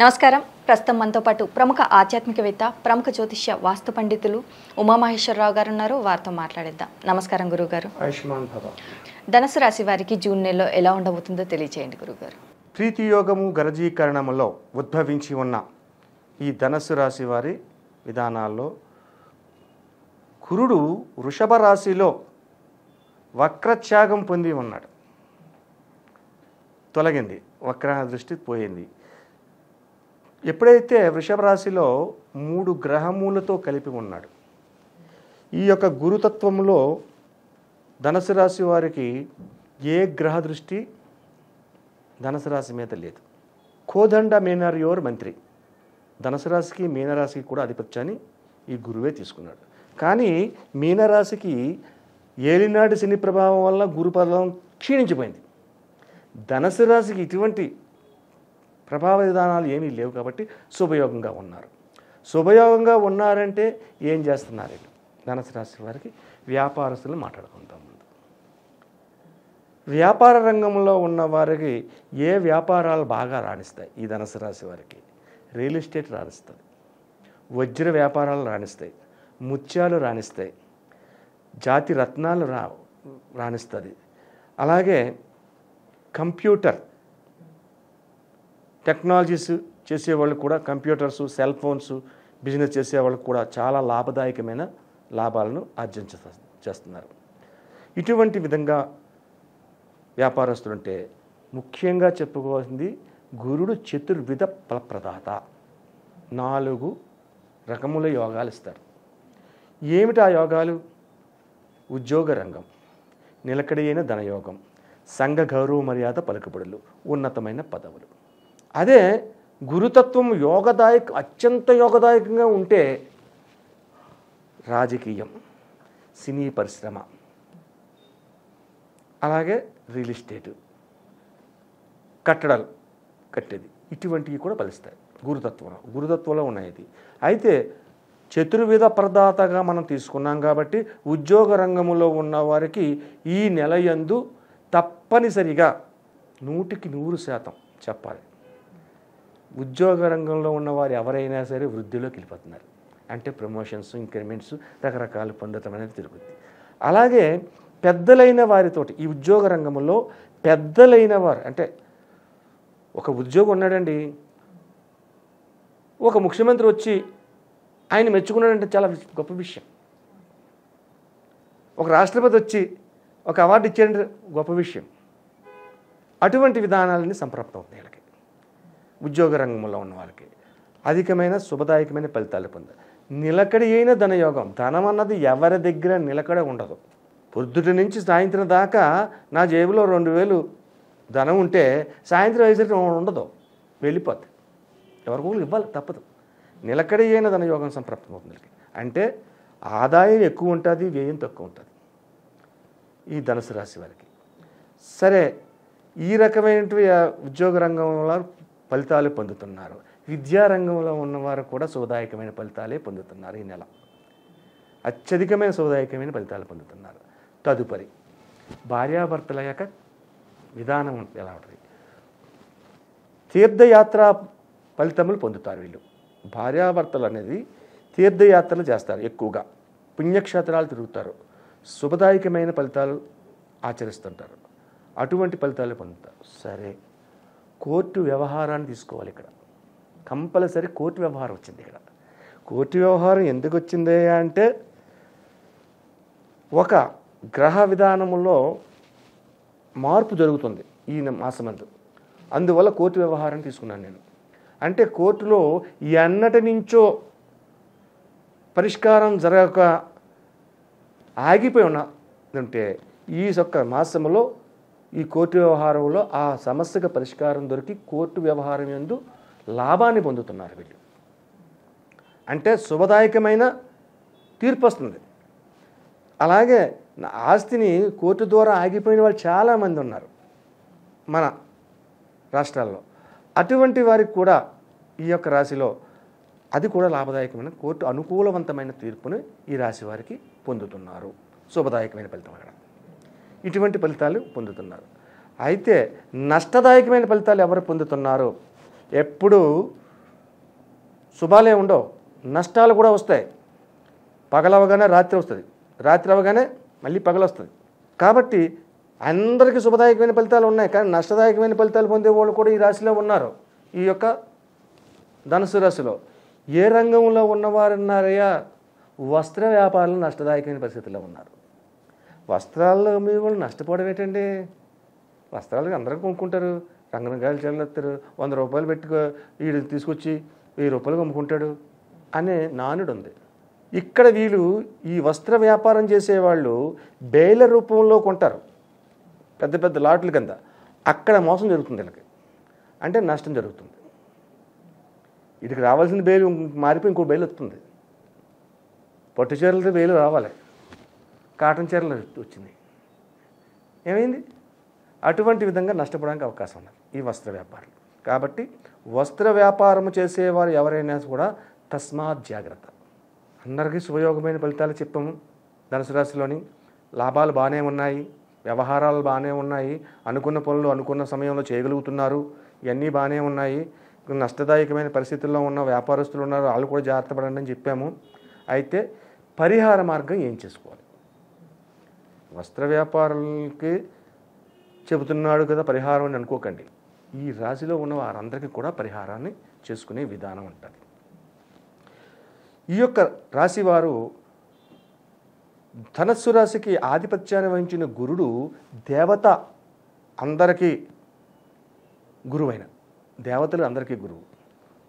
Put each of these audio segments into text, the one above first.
నమస్కారం. ప్రస్తుతం మనతో పాటు ప్రముఖ ఆధ్యాత్మికవేత్త, ప్రముఖ జ్యోతిష్య వాస్తు పండితులు ఉమామహేశ్వరరావు గారు ఉన్నారు. వారితో మాట్లాడిద్దాం. నమస్కారం గురుగారు. ఆయుష్మాన్ భవ. ధనుసు రాశి వారికి జూన్ నెలలో ఎలా ఉండబోతుందో తెలియజేయండి గురుగారు. ప్రీతి యోగము గరజీకరణములో ఉద్భవించి ఉన్న ఈ ధనుసు రాశి వారి విధానాల్లో కురుడు వృషభ రాశిలో వక్రత్యాగం పొంది ఉన్నాడు. తొలగింది, వక్ర దృష్టి పోయింది. ఎప్పుడైతే వృషభ రాశిలో 3 గ్రహములతో కలిపి ఉన్నాడు, ఈ యొక్క గురుతత్వంలో ధనుసు రాశి వారికి ఏ గ్రహ దృష్టి ధనుసు రాశి మీద లేదు. కోదండ మీనర్యోర్ మంత్రి, ధనుసు రాశికి మీనరాశికి కూడా అధిపత్యాన్ని ఈ గురువే తీసుకున్నాడు. కానీ మీనరాశికి ఏలినాటి శని ప్రభావం వల్ల గురుపదం క్షీణించిపోయింది. ధనుసు రాశికి ఇటువంటి ప్రభావ విధానాలు ఏమీ లేవు కాబట్టి శుభయోగంగా ఉన్నారు. శుభయోగంగా ఉన్నారంటే ఏం చేస్తున్నారు? ధనుసు రాశి వారికి వ్యాపారస్తులు మాట్లాడుకుంటాం. ముందు వ్యాపార రంగంలో ఉన్న వారికి ఏ వ్యాపారాలు బాగా రాణిస్తాయి? ఈ ధనుసు రాశి వారికి రియల్ ఎస్టేట్ రాణిస్తుంది, వజ్ర వ్యాపారాలు రాణిస్తాయి, ముత్యాలు రాణిస్తాయి, జాతి రత్నాలు రాణిస్తుంది. అలాగే కంప్యూటర్ టెక్నాలజీస్ చేసేవాళ్ళు కూడా, కంప్యూటర్స్, సెల్ ఫోన్స్ బిజినెస్ చేసేవాళ్ళు కూడా చాలా లాభదాయకమైన లాభాలను చేస్తున్నారు. ఇటువంటి విధంగా వ్యాపారస్తులుంటే ముఖ్యంగా చెప్పుకోవాల్సింది గురుడు చతుర్విధ ఫలప్రదాత. 4 రకముల యోగాలు ఇస్తారు. ఏమిటి ఆ యోగాలు? ఉద్యోగ రంగం, నిలకడైన ధనయోగం, సంఘ గౌరవ మర్యాద పలుకుబడులు, ఉన్నతమైన పదవులు. అదే గురుతత్వం అత్యంత యోగదాయకంగా ఉంటే రాజకీయం, సినీ పరిశ్రమ, అలాగే రియల్ ఎస్టేటు, కట్టడాలు కట్టేది, ఇటువంటివి కూడా ఫలిస్తాయి గురుతత్వంలో ఉన్నాయి. అయితే చతుర్విధ ప్రదాతగా మనం తీసుకున్నాం కాబట్టి ఉద్యోగ రంగంలో ఉన్న వారికి ఈ నెల యందు తప్పనిసరిగా 100% చెప్పాలి. ఉద్యోగ రంగంలో ఉన్నవారు ఎవరైనా సరే వృద్ధిలోకి వెళ్ళిపోతున్నారు. అంటే ప్రమోషన్స్, ఇంక్రిమెంట్స్ రకరకాలు పొందటం అనేది జరుగుతుంది. అలాగే పెద్దలైన వారితోటి ఈ ఉద్యోగ రంగంలో పెద్దలైన వారు, అంటే ఒక ఉద్యోగం ఉన్నాడండి, ఒక ముఖ్యమంత్రి వచ్చి ఆయన మెచ్చుకున్నాడంటే చాలా గొప్ప విషయం. ఒక రాష్ట్రపతి వచ్చి ఒక అవార్డు ఇచ్చాడంటే గొప్ప విషయం. అటువంటి విధానాలని సంప్రాప్తం అవుతాయి. వీళ్ళకి ఉద్యోగ రంగంలో ఉన్న వాళ్ళకి అధికమైన శుభదాయకమైన ఫలితాలు పొందారు. నిలకడి అయిన ధనయోగం. ధనం అన్నది ఎవరి దగ్గర నిలకడ ఉండదు. పొద్దుటి నుంచి సాయంత్రం దాకా నా జేబులో 2000 ధనం ఉంటే సాయంత్రం అయ్యేసరికి ఉండదు, వెళ్ళిపోద్ది. ఎవరికో ఇవ్వాలి, తప్పదు. నిలకడి అయిన ధనయోగం సంప్రాప్తం అవుతుంది. అంటే ఆదాయం ఎక్కువ ఉంటుంది, వ్యయం తక్కువ ఉంటుంది ఈ ధనుసు రాశి వారికి. సరే, ఈ రకమైనటువంటి ఉద్యోగ రంగంలో ఫలితాలు పొందుతున్నారు. విద్యారంగంలో ఉన్నవారు కూడా శుభదాయకమైన ఫలితాలే పొందుతున్నారు. ఈ నెల అత్యధికమైన శుభదాయకమైన ఫలితాలు పొందుతున్నారు. తదుపరి భార్యాభర్తల యొక్క విధానం ఎలా ఉంటుంది? తీర్థయాత్ర ఫలితములు పొందుతారు వీళ్ళు. భార్యాభర్తలు అనేది తీర్థయాత్రలు చేస్తారు, ఎక్కువగా పుణ్యక్షేత్రాలు తిరుగుతారు, శుభదాయకమైన ఫలితాలు ఆచరిస్తుంటారు. అటువంటి ఫలితాలు పొందుతారు. సరే, కోర్టు వ్యవహారాన్ని తీసుకోవాలి. ఇక్కడ కంపల్సరీ కోర్టు వ్యవహారం వచ్చింది. ఇక్కడ కోర్టు వ్యవహారం ఎందుకు వచ్చింది అంటే ఒక గ్రహ విధానంలో మార్పు జరుగుతుంది ఈ మాసమందు. అందువల్ల కోర్టు వ్యవహారం తీసుకున్నాను నేను. అంటే కోర్టులో ఎన్నటి నుంచో పరిష్కారం జరగక ఆగిపోయి ఉన్నదంటే ఈ ఒక్క మాసంలో ఈ కోర్టు వ్యవహారంలో ఆ సమస్యకు పరిష్కారం దొరికి కోర్టు వ్యవహారం యందు లాభాన్ని పొందుతున్నారు వీళ్ళు. అంటే శుభదాయకమైన తీర్పు వస్తుంది. అలాగే ఆస్తిని కోర్టు ద్వారా ఆగిపోయిన వాళ్ళు చాలామంది ఉన్నారు మన రాష్ట్రాల్లో. అటువంటి వారికి కూడా ఈ యొక్క రాశిలో అది కూడా లాభదాయకమైన కోర్టు అనుకూలవంతమైన తీర్పును ఈ రాశి వారికి పొందుతున్నారు. శుభదాయకమైన ఫలితం అక్కడ ఇటువంటి ఫలితాలు పొందుతున్నారు. అయితే నష్టదాయకమైన ఫలితాలు ఎవరు పొందుతున్నారు? ఎప్పుడు శుభాలే ఉండవు, నష్టాలు కూడా వస్తాయి. పగలవగానే రాత్రి వస్తుంది, రాత్రి అవగానే మళ్ళీ పగలు వస్తుంది. కాబట్టి అందరికీ శుభదాయకమైన ఫలితాలు ఉన్నాయి, కానీ నష్టదాయకమైన ఫలితాలు పొందే వాళ్ళు కూడా ఈ రాశిలో ఉన్నారు. ఈ యొక్క ధనుసు రాశిలో ఏ రంగంలో ఉన్నవారున్నారయ్యా? వస్త్ర వ్యాపారంలో నష్టదాయకమైన పరిస్థితుల్లో ఉన్నారు. వస్త్రాల్లో మీ వాళ్ళు నష్టపోవడం ఏంటండి? వస్త్రాలు అందరూ కొనుక్కుంటారు, రంగరంగాయలు చల్లెత్తారు, 100 రూపాయలు పెట్టుకో వీడు తీసుకొచ్చి 1000 రూపాయలు అమ్ముకుంటాడు అనే నానుడు ఉంది. ఇక్కడ వీళ్ళు ఈ వస్త్ర వ్యాపారం చేసేవాళ్ళు బేల రూపంలో కొంటారు, పెద్ద పెద్ద లాట్ల కింద. అక్కడ మోసం జరుగుతుంది వీళ్ళకి, అంటే నష్టం జరుగుతుంది. వీటికి రావాల్సిన బేలు మారిపోయి ఇంకో బేలు వస్తుంది. పట్టు చీరలతో బేలు రావాలి, కాటన్ చీరలు వచ్చింది, ఏమైంది? అటువంటి విధంగా నష్టపోవడానికి అవకాశం ఉన్నది ఈ వస్త్ర వ్యాపారం. కాబట్టి వస్త్ర వ్యాపారం చేసేవారు ఎవరైనా కూడా తస్మాత్ జాగ్రత్త. అందరికీ శుభయోగమైన ఫలితాలు చెప్పాము. ధనుసు రాశిలోని లాభాలు బాగానే ఉన్నాయి, వ్యవహారాలు బాగానే ఉన్నాయి, అనుకున్న పనులు అనుకున్న సమయంలో చేయగలుగుతున్నారు, ఇవన్నీ బాగానే ఉన్నాయి. నష్టదాయకమైన పరిస్థితుల్లో ఉన్న వ్యాపారస్తులు ఉన్నారు, వాళ్ళు కూడా జాగ్రత్త పడండి అని చెప్పాము. అయితే పరిహార మార్గం ఏం చేసుకోవాలి? వస్త్ర వ్యాపారాలకి చెబుతున్నాడు కదా పరిహారం అని అనుకోకండి. ఈ రాశిలో ఉన్న వారందరికీ కూడా పరిహారాన్ని చేసుకునే విధానం ఉంటుంది. ఈ యొక్క రాశి వారు ధనస్సు రాశికి ఆధిపత్యాన్ని వహించిన గురుడు దేవత, అందరికీ గురువైన దేవతలు అందరికీ గురువు,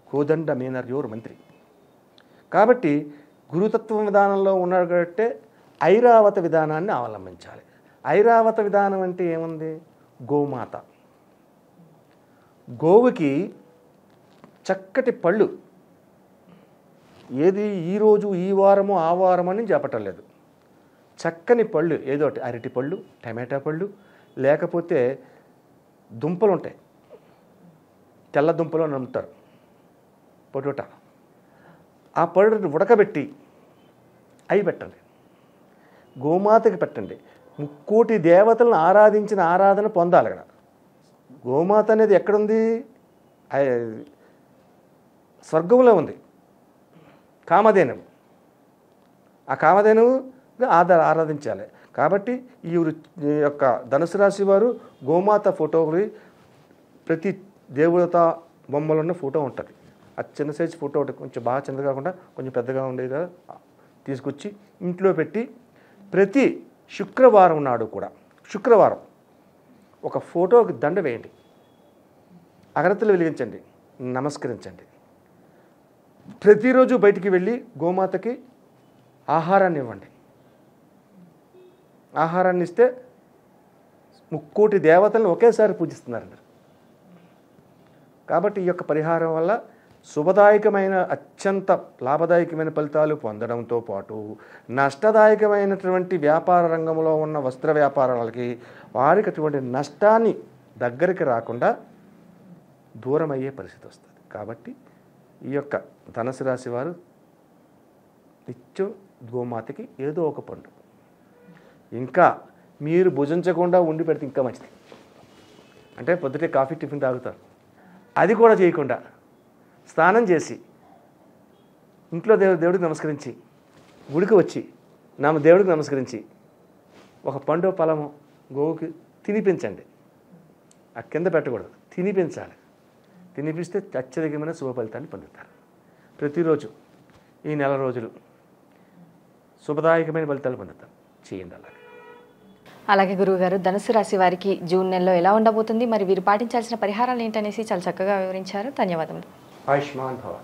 కోదండ మేనర్యోర్ మంత్రి. కాబట్టి గురుతత్వ విధానంలో ఉన్నాడు కాబట్టి ఐరావత విధానాన్ని అవలంబించాలి. ఐరావత విధానం అంటే ఏముంది? గోమాత, గోవుకి చక్కటి పళ్ళు, ఏది ఈరోజు ఈ వారము ఆ వారం అని చెప్పటం లేదు, చక్కని పళ్ళు ఏదోటి, అరటి పళ్ళు, టమాటా పళ్ళు, లేకపోతే దుంపలు ఉంటాయి, తెల్ల దుంపలు అని అమ్ముతారు, పొటాటో, ఆ పళ్ళని ఉడకబెట్టి అవి పెట్టండి, గోమాతకి పెట్టండి. 3,000,000 దేవతలను ఆరాధించిన ఆరాధన పొందాలి. అక్కడ గోమాత అనేది ఎక్కడుంది? స్వర్గంలో ఉంది, కామధేనువు. ఆ కామధేనువుగా ఆరాధించాలి. కాబట్టి ఈ యొక్క ధనుసు రాశి వారు గోమాత ఫోటోని, ప్రతి దేవత బొమ్మలున్న ఫోటో ఉంటుంది, ఆ చిన్న సైజు ఫోటో ఒకటి, కొంచెం బాగా చిన్నది కాకుండా కొంచెం పెద్దగా ఉండేది తీసుకొచ్చి ఇంట్లో పెట్టి ప్రతి శుక్రవారం నాడు కూడా, శుక్రవారం ఒక ఫోటోకి దండ వేయండి, అగరత్తులు వెలిగించండి, నమస్కరించండి. ప్రతిరోజు బయటికి వెళ్ళి గోమాతకి ఆహారాన్ని ఇవ్వండి. ఆహారాన్ని ఇస్తే 3,000,000 దేవతలను ఒకేసారి పూజిస్తున్నారు. కాబట్టి ఈ యొక్క పరిహారం వల్ల శుభదాయకమైన, అత్యంత లాభదాయకమైన ఫలితాలు పొందడంతో పాటు నష్టదాయకమైనటువంటి వ్యాపార రంగంలో ఉన్న వస్త్ర వ్యాపారాలకి వారికి అటువంటి నష్టాన్ని దగ్గరికి రాకుండా దూరం అయ్యే పరిస్థితి వస్తుంది. కాబట్టి ఈ యొక్క ధనుసు రాశి వారు నిత్యం గోమాతకి ఏదో ఒక పండు, ఇంకా మీరు భుజించకుండా ఉండి పెడితే ఇంకా మంచిది. అంటే పొద్దుటే కాఫీ టిఫిన్ తాగుతారు, అది కూడా చేయకుండా స్నానం చేసి ఇంట్లో దేవుడికి నమస్కరించి గుడికి వచ్చి దేవుడికి నమస్కరించి ఒక పండు ఫలము గోవుకి తినిపించండి. ఆ కింద పెట్టకూడదు, తినిపించాలి. తినిపిస్తే అత్యధికమైన శుభ ఫలితాన్ని పొందుతారు. ప్రతిరోజు ఈ నెల రోజులు శుభదాయకమైన ఫలితాలు పొందుతారు. చేయండి అలాగే గురువుగారు, ధనుసు రాశి వారికి జూన్ నెలలో ఎలా ఉండబోతుంది, మరి వీరు పాటించాల్సిన పరిహారాలు ఏంటనేసి చాలా చక్కగా వివరించారు. ధన్యవాదములు. ఆయుష్మాన్ భవ.